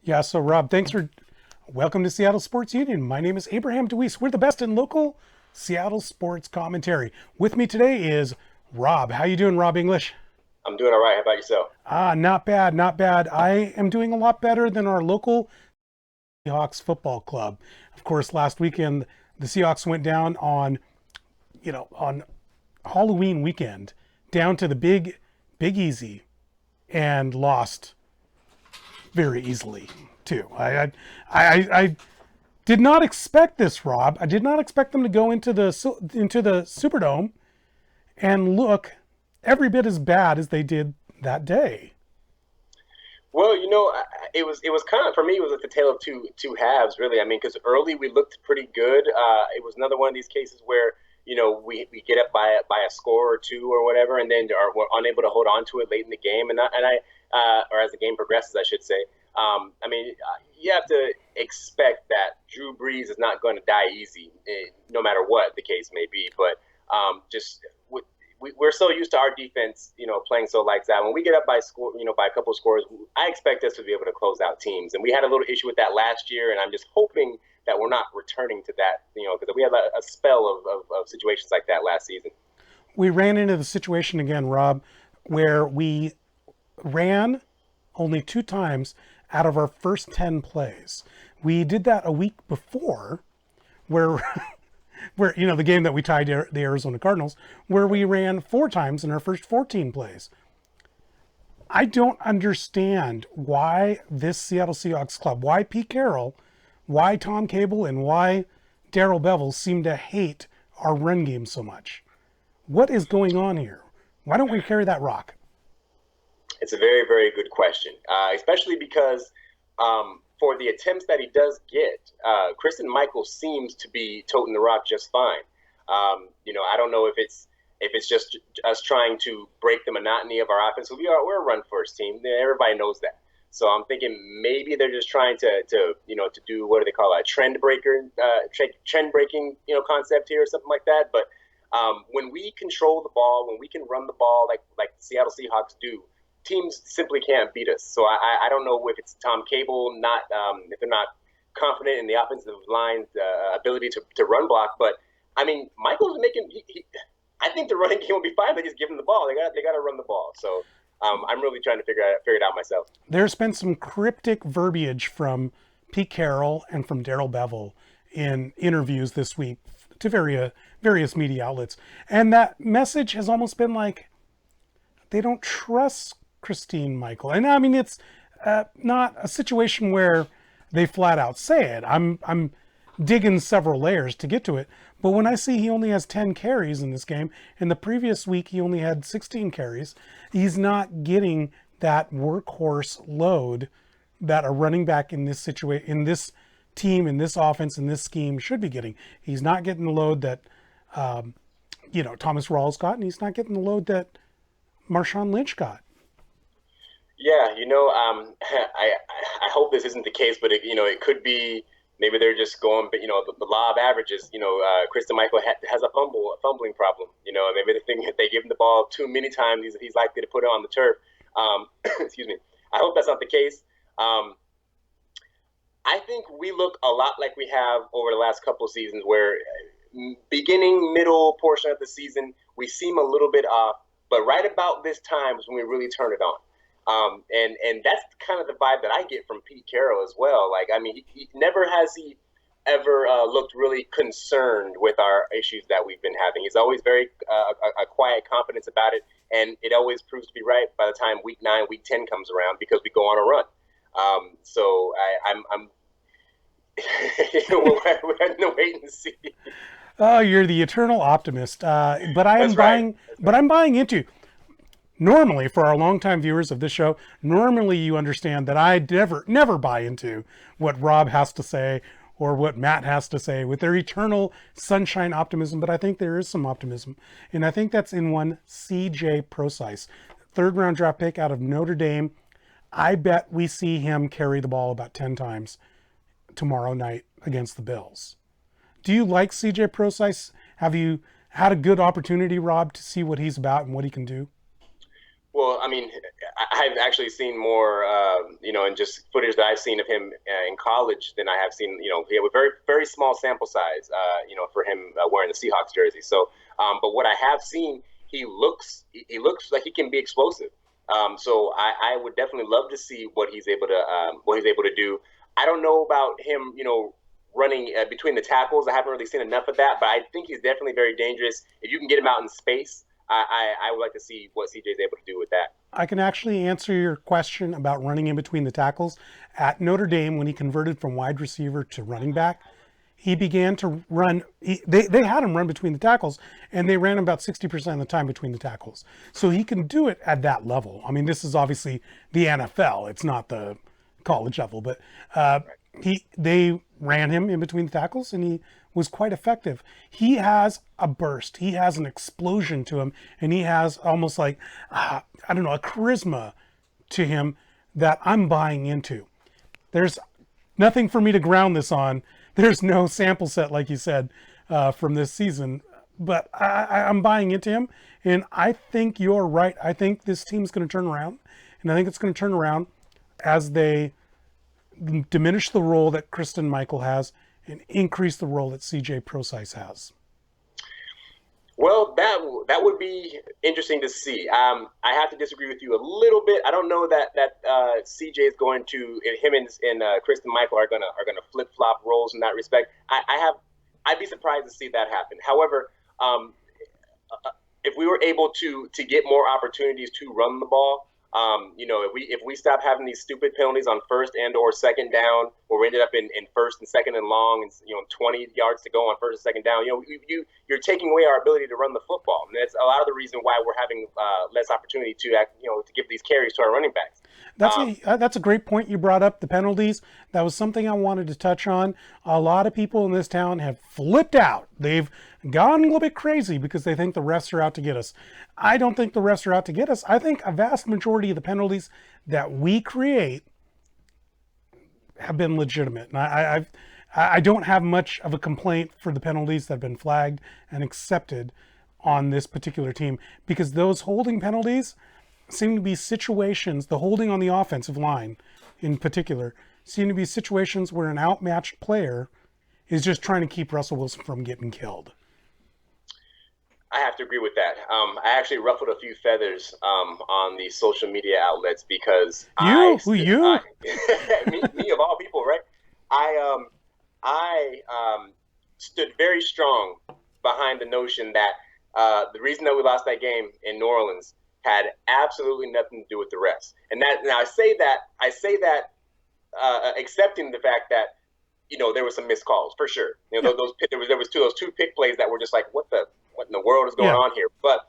Yeah, so Rob, welcome to Seattle Sports Union. My name is Abraham DeWeese. We're the best in local Seattle sports commentary. With me today is Rob. How you doing, Rob English? I'm doing all right. How about yourself? Not bad, not bad. I am doing a lot better than our local Seahawks football club. Of course, last weekend the Seahawks went down on Halloween weekend, down to the Big Easy, and lost very easily too. I did not expect this, Rob. I did not expect them to go into the Superdome and look every bit as bad as they did that day. Well, it was kind of for me. It was like the tale of two halves, really. I mean, because early we looked pretty good. It was another one of these cases where we get up by a score or two or whatever, and then we're unable to hold on to it late in the game, or as the game progresses, I should say. I mean, you have to expect that Drew Brees is not going to die easy, no matter what the case may be. But just we're so used to our defense, playing so lights out. When we get up by score, by a couple of scores, I expect us to be able to close out teams. And we had a little issue with that last year, and I'm just hoping that we're not returning to that, because we had a spell of situations like that last season. We ran into the situation again, Rob, where we ran only two times out of our first 10 plays. We did that a week before where the game that we tied the Arizona Cardinals, where we ran four times in our first 14 plays. I don't understand why this Seattle Seahawks club, why Pete Carroll, why Tom Cable, and why Darrell Bevel seem to hate our run game so much. What is going on here? Why don't we carry that rock? It's a very, very good question, especially because for the attempts that he does get, Kristen Michael seems to be toting the rock just fine. I don't know if it's just us trying to break the monotony of our offense. We're a run first team. Everybody knows that. So I'm thinking maybe they're just trying to do, what do they call it, a trend breaker, trend breaking concept here or something like that. But when we control the ball, when we can run the ball like the Seattle Seahawks do, teams simply can't beat us. So I don't know if it's Tom Cable not if they're not confident in the offensive line's ability to run block. But I mean, Michael's making. I think the running game will be fine. They just give him the ball. They got to run the ball. So I'm really trying to figure it out myself. There's been some cryptic verbiage from Pete Carroll and from Darrell Bevel in interviews this week to various media outlets. And that message has almost been like they don't trust Christine Michael. And I mean, it's not a situation where they flat out say it. I'm digging several layers to get to it. But when I see he only has 10 carries in this game, and the previous week he only had 16 carries, he's not getting that workhorse load that a running back in this situation, in this team, in this offense, in this scheme should be getting. He's not getting the load that Thomas Rawls got, and he's not getting the load that Marshawn Lynch got. Yeah, I hope this isn't the case, but it could be. Maybe they're just going, but the law of averages. Kristen Michael has a fumbling problem. Maybe they think if they give him the ball too many times, he's likely to put it on the turf. Excuse me. I hope that's not the case. I think we look a lot like we have over the last couple of seasons, where beginning, middle portion of the season, we seem a little bit off, but right about this time is when we really turn it on. And that's kind of the vibe that I get from Pete Carroll as well. Like, I mean, he never has he ever looked really concerned with our issues that we've been having. He's always very a quiet confidence about it, and it always proves to be right by the time week 9, week 10 comes around, because we go on a run. So I'm we're having to wait and see. Oh, you're the eternal optimist. But I am That's right. buying. But I'm buying into. Normally, for our longtime viewers of this show, normally you understand that I never buy into what Rob has to say or what Matt has to say with their eternal sunshine optimism. But I think there is some optimism, and I think that's in one CJ Procise, third round draft pick out of Notre Dame. I bet we see him carry the ball about 10 times tomorrow night against the Bills. Do you like CJ Procise? Have you had a good opportunity, Rob, to see what he's about and what he can do? Well, I mean, I've actually seen more, in just footage that I've seen of him in college than I have seen. He had a very, very small sample size, for him wearing the Seahawks jersey. So, but what I have seen, he looks like he can be explosive. So I would definitely love to see what he's able to do. I don't know about him, running between the tackles. I haven't really seen enough of that, but I think he's definitely very dangerous. If you can get him out in space, I would like to see what CJ is able to do with that. I can actually answer your question about running in between the tackles. At Notre Dame, when he converted from wide receiver to running back, he began to run. They had him run between the tackles, and they ran about 60% of the time between the tackles. So he can do it at that level. I mean, this is obviously the NFL. It's not the college level, but they ran him in between the tackles, and he was quite effective. He has a burst. He has an explosion to him, and he has almost like I don't know, a charisma to him that I'm buying into. There's nothing for me to ground this on. There's no sample set, like you said, from this season, but I'm buying into him, and I think you're right. I think this team's going to turn around, and I think it's going to turn around as they diminish the role that Kristen Michael has and increase the role that CJ Procise has. Well, that would be interesting to see. I have to disagree with you a little bit. I don't know that CJ is going to him and Kristen Michael are gonna flip flop roles in that respect. I'd be surprised to see that happen. However, if we were able to get more opportunities to run the ball, if we stop having these stupid penalties on first and or second down, where we ended up in first and second and long, and 20 yards to go on first and second down, you're taking away our ability to run the football, and that's a lot of the reason why we're having less opportunity to give these carries to our running backs. That's a great point you brought up, the penalties. That was something I wanted to touch on. A lot of people in this town have flipped out. They've gone a little bit crazy because they think the refs are out to get us. I don't think the refs are out to get us. I think a vast majority of the penalties that we create have been legitimate. And I don't have much of a complaint for the penalties that have been flagged and accepted on this particular team, because those holding penalties seem to be situations, the holding on the offensive line in particular, seem to be situations where an outmatched player is just trying to keep Russell Wilson from getting killed. I have to agree with that. I actually ruffled a few feathers on the social media outlets because me of all people, right? I stood very strong behind the notion that the reason that we lost that game in New Orleans had absolutely nothing to do with the refs. And that now I say that accepting the fact that there were some missed calls for sure. There was those two pick plays that were just like, what in the world is going on here? But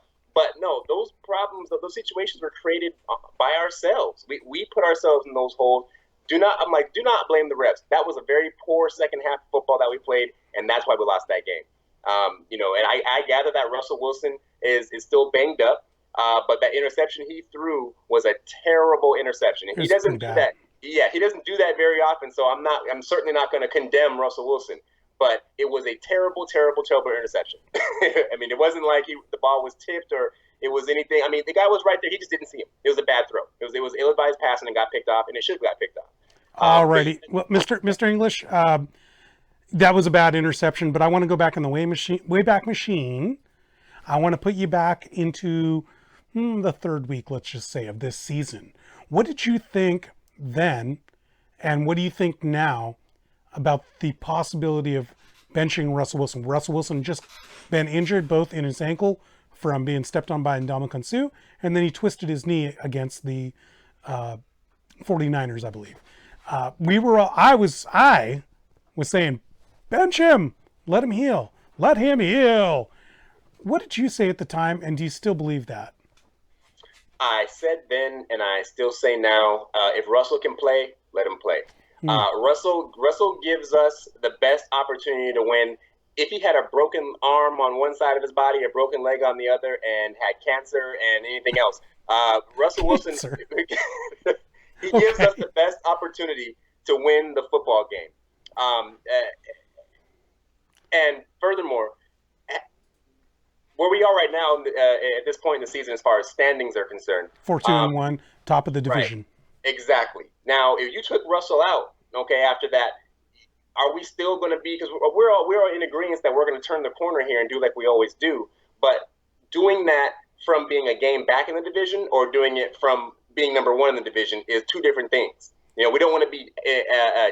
no, those problems, those situations were created by ourselves. We put ourselves in those holes. Do not blame the refs. That was a very poor second half of football that we played, and that's why we lost that game. And I gather that Russell Wilson is still banged up, but that interception he threw was a terrible interception, and he doesn't do that. Yeah, he doesn't do that very often. So I'm certainly not going to condemn Russell Wilson, but it was a terrible, terrible, terrible interception. I mean, it wasn't like the ball was tipped or it was anything. I mean, the guy was right there. He just didn't see him. It was a bad throw. It was ill-advised passing and got picked off, and it should have got picked off. Alrighty. Well, Mr. English, that was a bad interception, but I want to go back in the Wayback Machine. I want to put you back into the third week, let's just say, of this season. What did you think then, and what do you think now about the possibility of benching Russell Wilson? Russell Wilson just been injured both in his ankle from being stepped on by Ndamukong Suh, and then he twisted his knee against the 49ers, I believe. I was saying, bench him, let him heal. What did you say at the time, and do you still believe that? I said then, and I still say now, if Russell can play, let him play. Russell gives us the best opportunity to win. If he had a broken arm on one side of his body, a broken leg on the other, and had cancer and anything else, Russell Wilson, he gives us the best opportunity to win the football game. And furthermore, where we are right now at this point in the season, as far as standings are concerned. 4-2-1, top of the Right. division. Exactly. Now, if you took Russell out, okay, after that, are we still going to be? Because we're all in agreement that we're going to turn the corner here and do like we always do. But doing that from being a game back in the division or doing it from being number one in the division is two different things. We don't want to be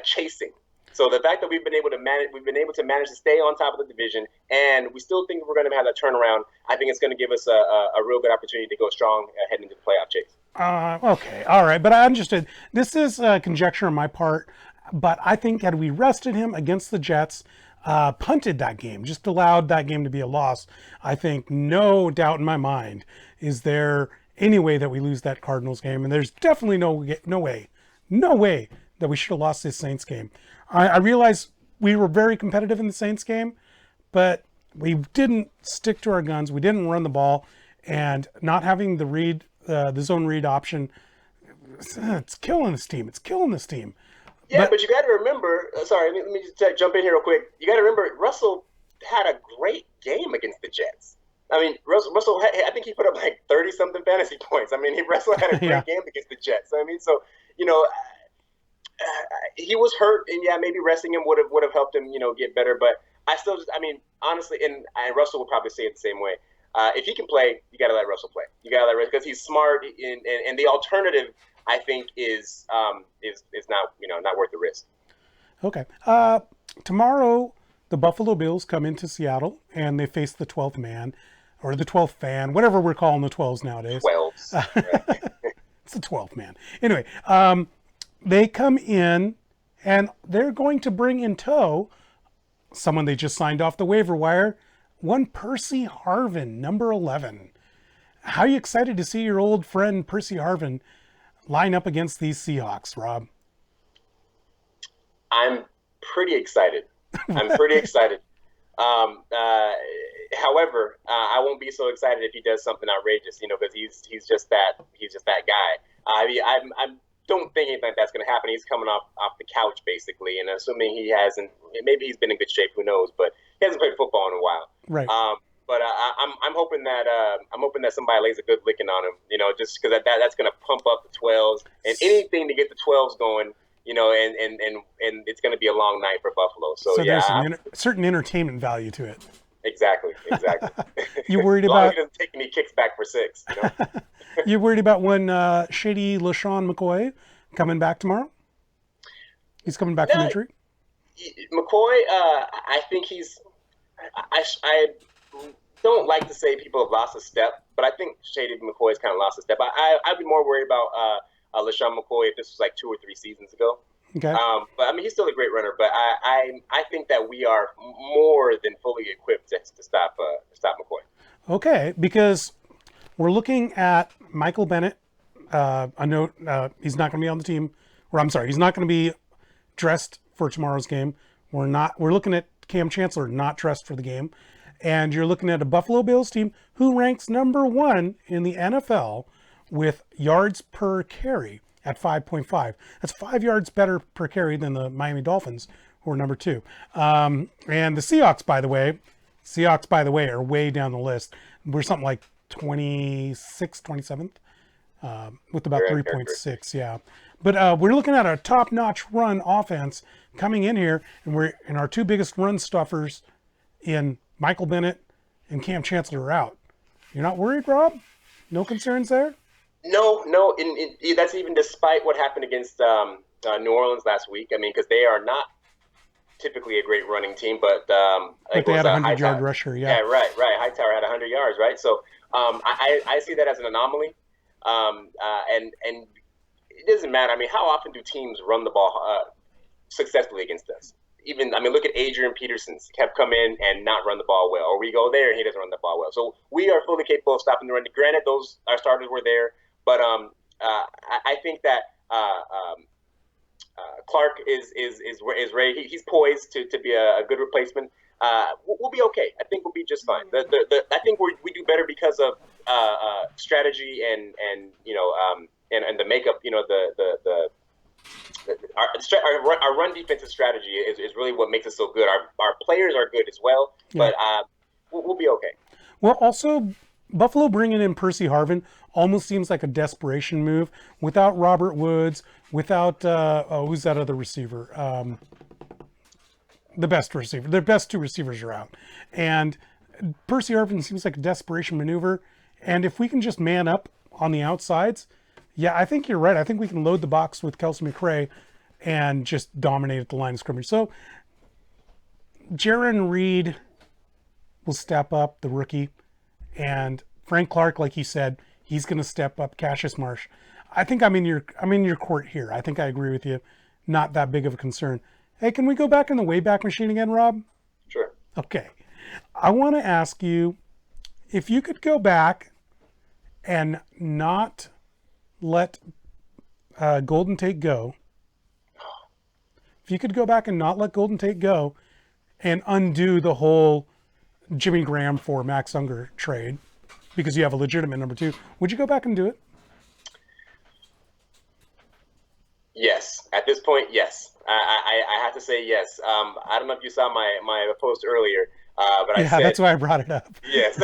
chasing. So the fact that we've been able to manage to stay on top of the division, and we still think we're going to have that turnaround. I think it's going to give us a real good opportunity to go strong heading into the playoff chase. Okay, all right, but I understood. This is conjecture on my part, but I think had we rested him against the Jets, punted that game, just allowed that game to be a loss, I think no doubt in my mind is there any way that we lose that Cardinals game, and there's definitely no way that we should have lost this Saints game. I realize we were very competitive in the Saints game, but we didn't stick to our guns. We didn't run the ball, and not having the zone read option, it's killing this team. Yeah, but you got to remember. Sorry, let me just jump in here real quick. You got to remember, Russell had a great game against the Jets. I mean, Russell I think he put up like 30-something fantasy points. I mean, Russell had a great game against the Jets. I mean, so he was hurt, and maybe resting him would have helped him, get better. But honestly, and Russell would probably say it the same way. If he can play, you got to let Russell play. You got to let Russell because he's smart, and the alternative, I think, is not worth the risk. Okay. Tomorrow, the Buffalo Bills come into Seattle, and they face the 12th man, or the 12th fan, whatever we're calling the 12s nowadays. 12s. Right. It's the 12th man. Anyway, they come in, and they're going to bring in tow someone they just signed off the waiver wire, one Percy Harvin, number 11. How are you excited to see your old friend Percy Harvin line up against these Seahawks, Rob? I'm pretty excited. However, I won't be so excited if he does something outrageous, because he's just that guy. I don't think anything like that's going to happen. He's coming off the couch basically, and assuming he hasn't, maybe he's been in good shape. Who knows? But he hasn't played football in a while. Right. But I'm hoping that somebody lays a good licking on him, just because that's going to pump up the 12s and anything to get the 12s going, and it's going to be a long night for Buffalo. So there's some certain entertainment value to it. Exactly. You worried as long about? as he doesn't take any kicks back for 6. You worried about when shady LaShawn McCoy coming back tomorrow? He's coming back from injury. McCoy, I think I don't like to say people have lost a step, but I think Shady McCoy's kind of lost a step. I'd be more worried about LaShawn McCoy if this was like 2 or 3 seasons ago. Okay. But he's still a great runner. But I think that we are more than fully equipped to stop McCoy. Okay, because we're looking at Michael Bennett. A note: he's not going to be on the team. Or I'm sorry, he's not going to be dressed for tomorrow's game. We're looking at Cam Chancellor not dressed for the game. And you're looking at a Buffalo Bills team who ranks number 1 in the NFL with yards per carry at 5.5. That's 5 yards better per carry than the Miami Dolphins, who are number 2. And the Seahawks, by the way, are way down the list. We're something like 26th, 27th, with about 3.6. Yeah. But we're looking at a top-notch run offense coming in here, and we're in our 2 biggest run stuffers in Michael Bennett and Cam Chancellor are out. You're not worried, Rob? No concerns there? No. That's even despite what happened against New Orleans last week. I mean, because they are not typically a great running team, but they had a 100-yard rusher. Yeah, right. Hightower had 100 yards, right? So I see that as an anomaly, and it doesn't matter. I mean, how often do teams run the ball successfully against us? Look at Adrian Peterson. Kept come in and not run the ball well. Or we go there and he doesn't run the ball well. So we are fully capable of stopping the run. Granted, our starters were there, but I think that Clark is ready. He's poised to be a good replacement. We'll be okay. I think we'll be just fine. I think we do better because of strategy and the makeup. Our run defensive strategy is really what makes us so good. Our players are good as well, but we'll be okay. Well, also, Buffalo bringing in Percy Harvin almost seems like a desperation move. Without Robert Woods, without who's that other receiver? The best receiver. Their best two receivers are out, and Percy Harvin seems like a desperation maneuver. And if we can just man up on the outsides, yeah, I think you're right. I think we can load the box with Kelsey McRae and just dominate at the line of scrimmage. So Jaron Reed will step up, the rookie, and Frank Clark, like you said, he's going to step up. Cassius Marsh, I think I'm in your court here. I think I agree with you. Not that big of a concern. Hey, can we go back in the Wayback Machine again, Rob? Sure. Okay. I want to ask you if you could go back and not let Golden Tate go. If you could go back and not let Golden Tate go and undo the whole Jimmy Graham for Max Unger trade because you have a legitimate number two, would you go back and do it? Yes. At this point, yes. I have to say yes. I don't know if you saw my post earlier, but I said, that's why I brought it up. Yes.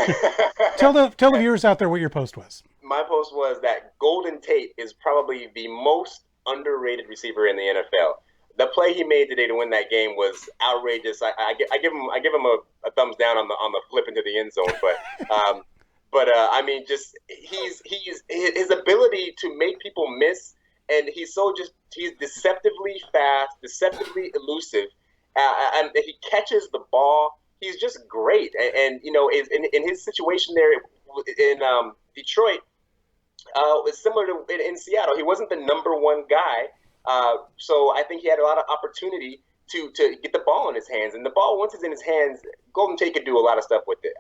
Tell the viewers out there what your post was. My post was that Golden Tate is probably the most underrated receiver in the NFL. The play he made today to win that game was outrageous. I give him a thumbs down on the flip into the end zone, but I mean, just he's his ability to make people miss, and he's deceptively fast, deceptively elusive, and he catches the ball. He's just great, and you know, in his situation there in Detroit, was similar to in Seattle. He wasn't the number one guy. So I think he had a lot of opportunity to get the ball in his hands, and the ball, once it's in his hands, Golden Tate could do a lot of stuff with it.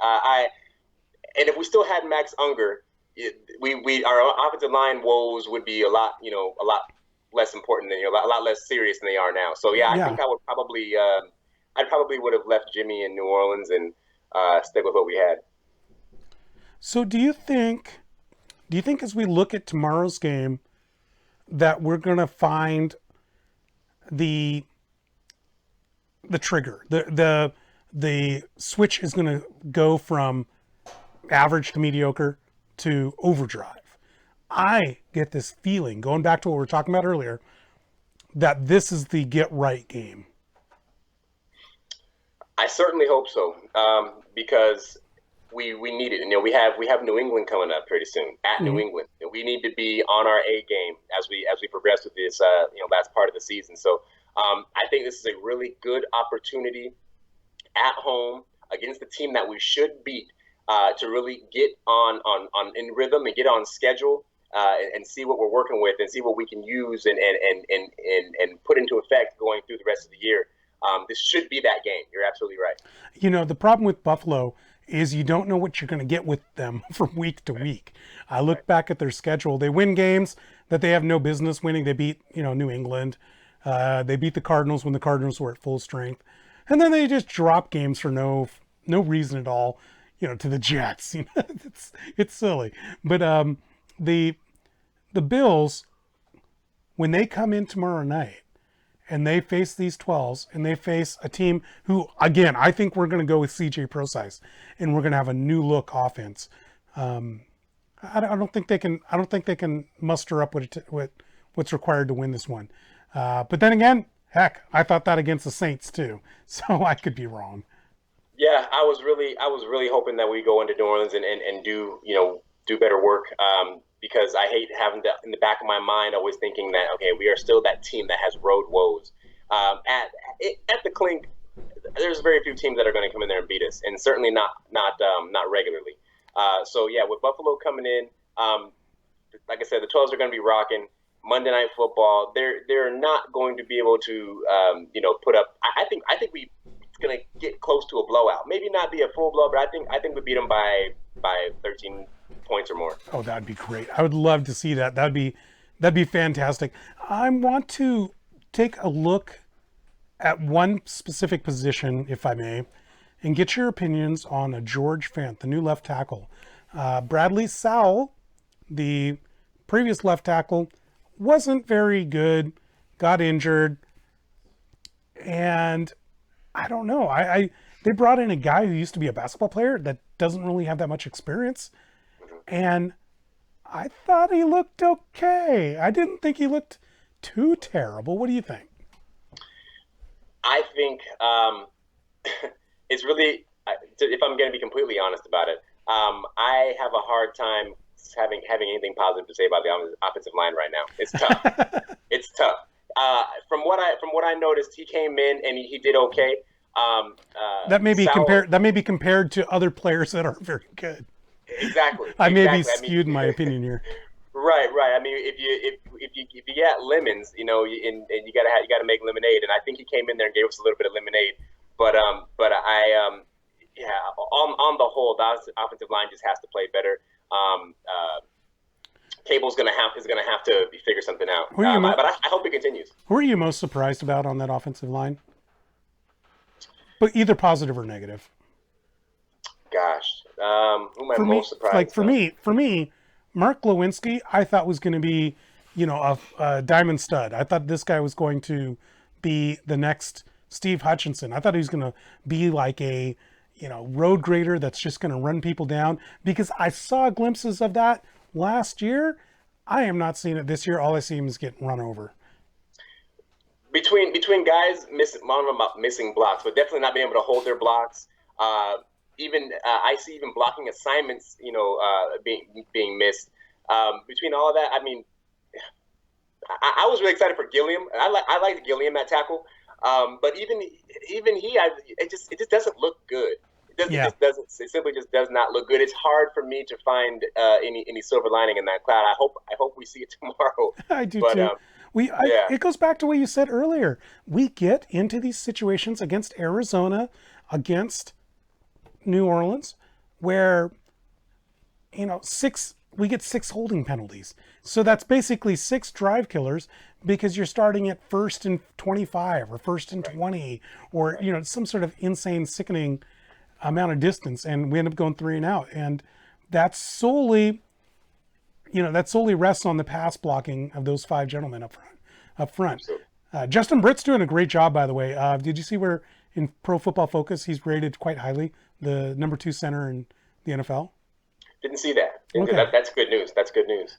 And if we still had Max Unger, our offensive line woes would be a lot less important than a lot less serious than they are now. So yeah, I think I would probably would have left Jimmy in New Orleans and stick with what we had. So do you think as we look at tomorrow's game that we're going to find the trigger, the switch is going to go from average to mediocre to overdrive? I get this feeling, going back to what we were talking about earlier, that this is the get right game. I certainly hope so, because we need it. You know, we have New England coming up pretty soon at New England. We need to be on our A game as we progress with this last part of the season. So I think this is a really good opportunity at home against the team that we should beat to really get on in rhythm and get on schedule and see what we're working with and see what we can use and put into effect going through the rest of the year. This should be that game. You're absolutely right. You know, the problem with Buffalo is you don't know what you're going to get with them from week to week. I look back at their schedule. They win games that they have no business winning. They beat, New England. They beat the Cardinals when the Cardinals were at full strength. And then they just drop games for no reason at all, to the Jets. It's silly. But the Bills, when they come in tomorrow night, and they face these 12s, and they face a team who, again, I think we're going to go with CJ Prosise, and we're going to have a new look offense. I don't think they can muster up what's required to win this one. But then again, heck, I thought that against the Saints too, so I could be wrong. Yeah, I was really hoping that we go into New Orleans and do better work. Because I hate having that in the back of my mind, always thinking that, okay, we are still that team that has road woes. At the Clink, there's very few teams that are going to come in there and beat us, and certainly not regularly. So yeah, with Buffalo coming in, like I said, the 12s are going to be rocking. Monday Night Football, they're not going to be able to put up. I think it's going to get close to a blowout. Maybe not be a full blowout, but I think we beat them by 13 points or more. Oh, that'd be great. I would love to see that. That'd be fantastic. I want to take a look at one specific position, if I may, and get your opinions on a George Fant, the new left tackle. Bradley Sowell, the previous left tackle, wasn't very good, got injured, and I don't know. they brought in a guy who used to be a basketball player that doesn't really have that much experience. And I thought he looked okay. I didn't think he looked too terrible. What do you think? I think it's really, if I'm going to be completely honest about it, I have a hard time having anything positive to say about the offensive line right now. It's tough. It's tough. From what I noticed, he came in and he did okay. That may be compared to other players that aren't very good. Exactly. I may be skewed in my opinion here. Right. I mean, if you get lemons, and you gotta make lemonade, and I think he came in there and gave us a little bit of lemonade. But on the whole, the offensive line just has to play better. Cable's gonna have to figure something out. But I hope it continues. Who are you most surprised about on that offensive line? But either positive or negative. Gosh, who am I most surprised? Like for me, Mark Lewinsky, I thought was going to be, a diamond stud. I thought this guy was going to be the next Steve Hutchinson. I thought he was going to be like a, road grader that's just going to run people down, because I saw glimpses of that last year. I am not seeing it this year. All I see him is getting run over. Between guys missing blocks, but definitely not being able to hold their blocks. I see even blocking assignments, being missed. Between all of that, I mean, I was really excited for Gilliam. I liked Gilliam at tackle, but even he, it just doesn't look good. It simply just does not look good. It's hard for me to find any silver lining in that cloud. I hope we see it tomorrow. I do too. It goes back to what you said earlier. We get into these situations against Arizona, against New Orleans, where we get 6 holding penalties. So that's basically 6 drive killers, because you're starting at 1st and 25 or 1st and 20 or some sort of insane, sickening amount of distance, and we end up going 3 and out. And that's solely rests on the pass blocking of those 5 gentlemen up front. Justin Britt's doing a great job, by the way. Did you see where in Pro Football Focus he's rated quite highly, the number 2 center in the NFL? Didn't see that. That's good news. That's good news.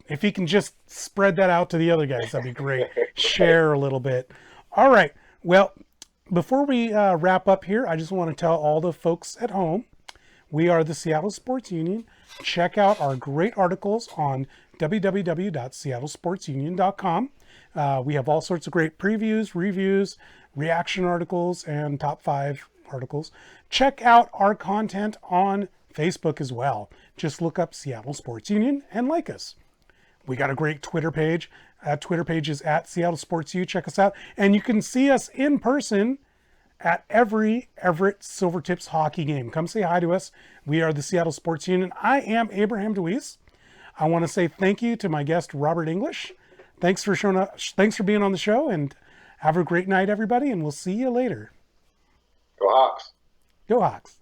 If he can just spread that out to the other guys, that'd be great. Share a little bit. All right. Well, before we wrap up here, I just want to tell all the folks at home, we are the Seattle Sports Union. Check out our great articles on www.seattlesportsunion.com. We have all sorts of great previews, reviews, reaction articles, and top 5 articles. Check out our content on Facebook as well. Just look up Seattle Sports Union and like us. We got a great Twitter page. Twitter page is at Seattle Sports U. Check us out. And you can see us in person at every Everett Silvertips hockey game. Come say hi to us. We are the Seattle Sports Union. I am Abraham DeWeese. I want to say thank you to my guest, Robert English. Thanks for showing up. Thanks for being on the show, and have a great night, everybody, and we'll see you later. Go Hawks. Go Hawks.